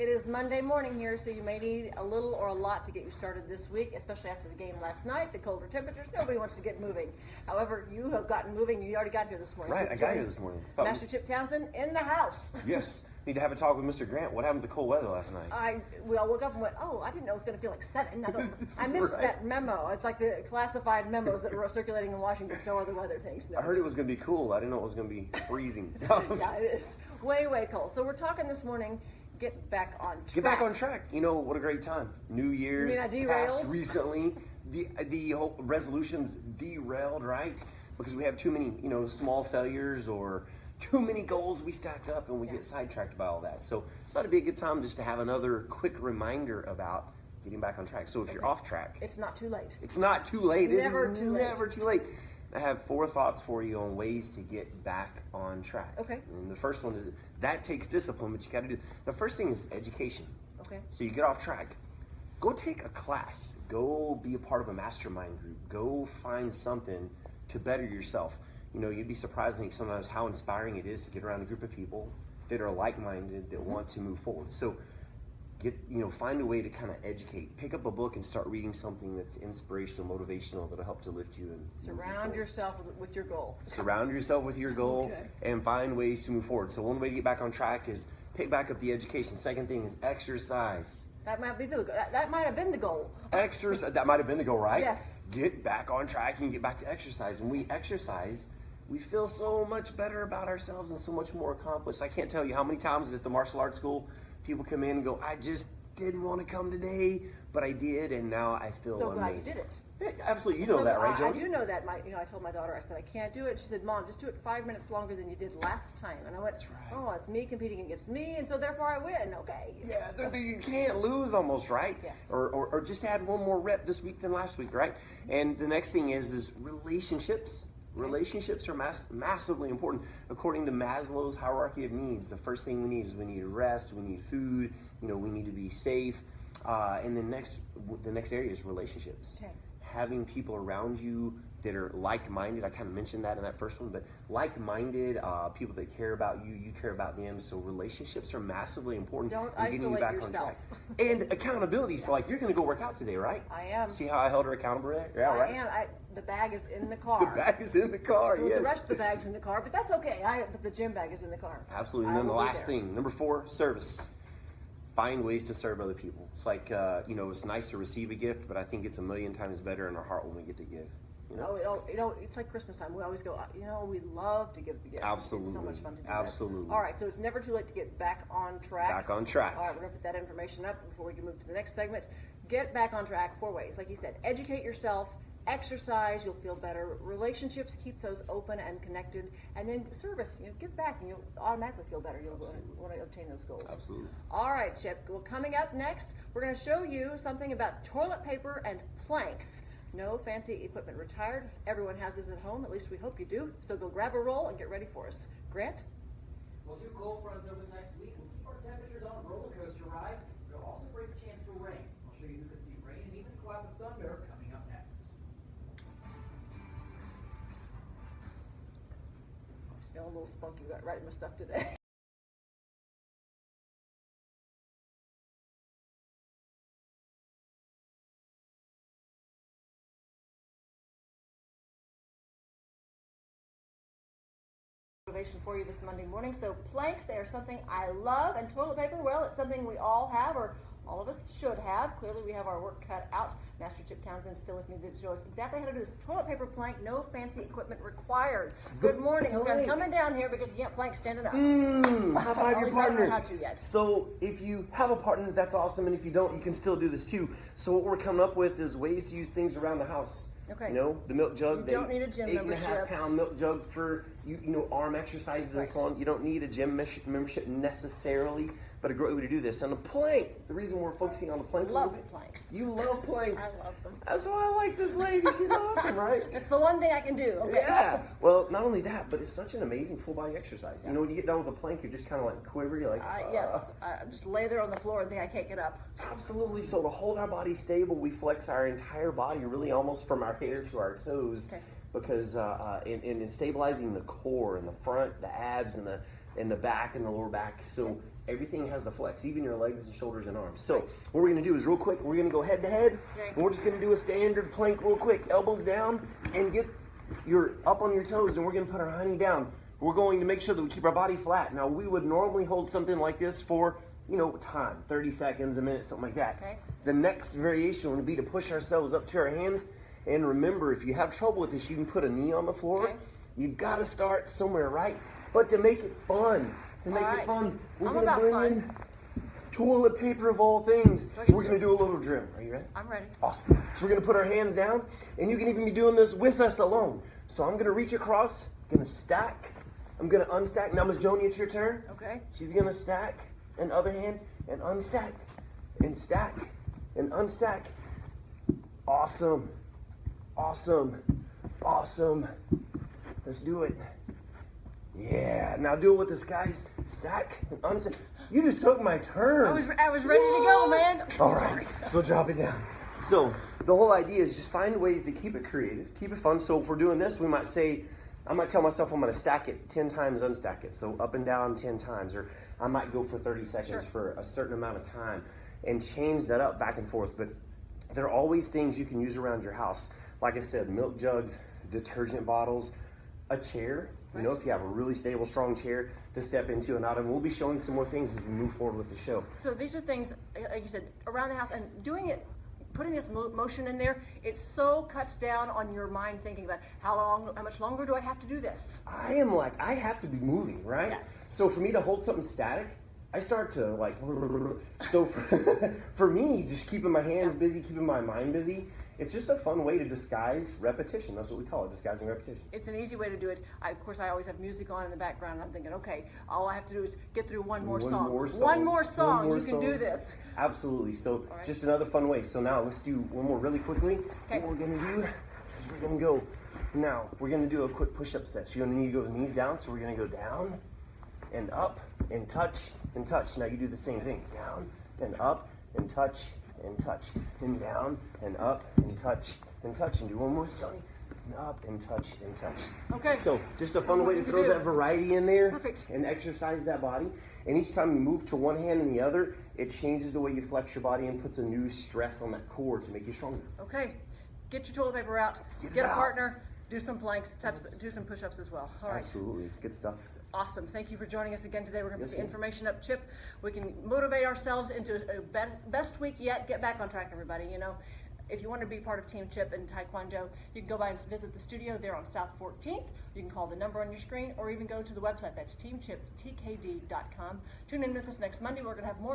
It is Monday morning here, so you may need a little or a lot to get you started this week, especially after the game last night, the colder temperatures. Nobody wants to get moving. However, you have gotten moving. You already got here this morning. Right, I got here this morning. Master Chip Townsend in the house. Yes. Need to have a talk with Mr. Grant. What happened to the cold weather last night? We all woke up and went, oh, I didn't know it was going to feel like 7. I missed Right. that memo. It's like the classified memos that were circulating in Washington, so are the weather things. I heard it was going to be cool. I didn't know it was going to be freezing. Yeah, it is. Way, way cold. So we're talking this morning, get back on track. Get back on track. You know, what a great time. New Year's passed recently. The whole resolutions derailed, right? Because we have too many, small failures or too many goals we stack up and we get sidetracked by all that. So it's not to be a good time just to have another quick reminder about getting back on track. So if you're off track, it's not too late. It's not too late. Never it is too late. Never too late. I have 4 thoughts for you on ways to get back on track. Okay. And the first one is that takes discipline, but you got to do. The first thing is education. Okay. So you get off track. Go take a class. Go be a part of a mastermind group. Go find something to better yourself. You'd be surprised, I think, sometimes how inspiring it is to get around a group of people that are like-minded, that want to move forward. So find a way to kind of educate. Pick up a book and start reading something that's inspirational, motivational, that'll help to lift you and surround yourself with your goal. Surround yourself with your goal and find ways to move forward. So one way to get back on track is pick back up the education. Second thing is exercise. That might have been the goal. Exercise. That might have been the goal, right? Yes. Get back on track and get back to exercise. When we exercise, we feel so much better about ourselves and so much more accomplished. I can't tell you how many times at the martial arts school people come in and go, I just didn't want to come today, but I did, and now I feel so glad amazing. you did it. Yeah, absolutely, you know that, right, Joe? I do know that. I told my daughter, I said, I can't do it. She said, Mom, just do it 5 minutes longer than you did last time. And I went, That's right. Oh, it's me competing against me, and so therefore I win. Okay. Yeah, you can't lose almost, right? Yes. Or just add one more rep this week than last week, right? And the next thing is relationships. Relationships are massively important. According to Maslow's hierarchy of needs, the first thing we need is we need rest, we need food, we need to be safe. And the next area is relationships. Okay. Having people around you that are like-minded. I kind of mentioned that in that first one, but like-minded, people that care about you, you care about them. So relationships are massively important. Don't in getting you isolate back yourself. on track. And accountability. So you're going to go work out today, right? I am. See how I held her accountable there? Yeah, I right. am. The bag is in the car. The bag is in the car, So yes. the rest of the bag's in the car, but that's okay. But the gym bag is in the car. Absolutely. And then the last thing, number 4, service. Find ways to serve other people. It's like, it's nice to receive a gift, but I think it's a million times better in our heart when we get to give. It's like Christmas time. We always go, we love to give the gifts. Absolutely. It's so much fun to do Absolutely. that. All right, so it's never too late to get back on track. Back on track. All right, we're going to put that information up before we can move to the next segment. Get back on track 4 ways. Like you said, educate yourself, exercise, you'll feel better. Relationships, keep those open and connected. And then service, give back and you'll automatically feel better. You'll want to obtain those goals. Absolutely. All right, Chip. Well, coming up next, we're going to show you something about toilet paper and planks. No fancy equipment retired. Everyone has this at home. At least we hope you do. So go grab a roll and get ready for us. Grant? Well, 2 cold fronts over the next week will keep our temperatures on a roller coaster ride. There'll also bring a chance for rain. I'll show you who could see rain and even a cloud of thunder coming up next. I'm just feeling a little spunky about writing my stuff today. Motivation for you this Monday morning. So planks, they are something I love, and toilet paper, well, it's something we all have, or all of us should have. Clearly we have our work cut out. Master Chip Townsend is still with me to show us exactly how to do this. Toilet paper plank, no fancy equipment required. Good morning. Okay, I'm coming down here because you can't plank standing up. High five your partner. How to yet. So if you have a partner, that's awesome, and if you don't, you can still do this too. So what we're coming up with is ways to use things around the house. Okay. The milk jug. You don't need a gym membership. 8.5 pound milk jug for arm exercises and so on. You don't need a gym membership necessarily, but a great way to do this. And a plank. The reason we're focusing on the plank. Love planks. You love planks. I love them. That's why I like this lady. She's awesome, right? It's the one thing I can do. Okay. Yeah. Well, not only that, but it's such an amazing full body exercise. Yeah. When you get done with a plank, you're just kind of like quiver. You're like, yes. I just lay there on the floor and think I can't get up. Absolutely. So to hold our body stable, we flex our entire body, really almost from our hair to our toes. Okay. Because in stabilizing the core and the front, the abs and the back and the lower back. So everything has to flex, even your legs and shoulders and arms. So what we're going to do is real quick, we're going to go head to head, Okay. and we're just going to do a standard plank real quick, elbows down, and get your up on your toes, and we're going to put our honey down. We're going to make sure that we keep our body flat. Now, we would normally hold something like this for, you know, time, 30 seconds, a minute, something like that. Okay. The next variation would be to push ourselves up to our hands. And remember, if you have trouble with this, you can put a knee on the floor. Okay. You've got to start somewhere, right? But to make it fun, we're I'm going to about bring fun. in toilet paper of all things. Do I get We're going to do a little drill. Are you ready? I'm ready. Awesome. So we're going to put our hands down, and you can even be doing this with us alone. So I'm going to reach across, going to stack. I'm going to unstack. Now, Ms. Joni, it's your turn. Okay. She's going to stack, and other hand, and unstack, and stack, and unstack. Awesome. Awesome. Awesome. Let's do it. Yeah. Now do it with this, guys. Stack and unstack. You just took my turn. I was ready to go, man. All right. So drop it down. So the whole idea is just find ways to keep it creative, keep it fun. So if we're doing this, we might say, I might tell myself I'm going to stack it 10 times, unstack it. So up and down 10 times. Or I might go for 30 seconds for a certain amount of time and change that up back and forth. But there are always things you can use around your house. Like I said, milk jugs, detergent bottles, a chair. You know, if you have a really stable, strong chair to step into and out of. And we'll be showing some more things as we move forward with the show. So these are things, like you said, around the house, and doing it, putting this motion in there, it so cuts down on your mind thinking about how much longer do I have to do this? I am like, I have to be moving, right? Yes. So for me to hold something static, I start to like, so for me, just keeping my hands busy, keeping my mind busy, it's just a fun way to disguise repetition. That's what we call it, disguising repetition. It's an easy way to do it. Of course, I always have music on in the background, and I'm thinking, okay, all I have to do is get through one more song. One more song, you can do this. Absolutely. So right. just another fun way. So now let's do one more really quickly. Okay. What we're going to do is we're going to go, now we're going to do a quick push-up set. So you're going to need to go knees down. So we're going to go down and up and touch and touch. Now you do the same thing. Down and up and touch and touch. And down and up and touch and touch. And do one more, Johnny. And up and touch and touch. Okay. So just a fun way to throw that variety in there. Perfect. And exercise that body. And each time you move to one hand and the other, it changes the way you flex your body and puts a new stress on that core to make you stronger. Okay, get your toilet paper out, get a partner, do some planks, do some push-ups as well. All right. Absolutely. Good stuff. Awesome. Thank you for joining us again today. We're going to put the ma'am. information up, Chip. We can motivate ourselves into a best week yet. Get back on track, everybody. You know, if you want to be part of Team Chip and Taekwondo, you can go by and visit the studio there on South 14th. You can call the number on your screen or even go to the website. That's teamchiptkd.com. Tune in with us next Monday. We're going to have more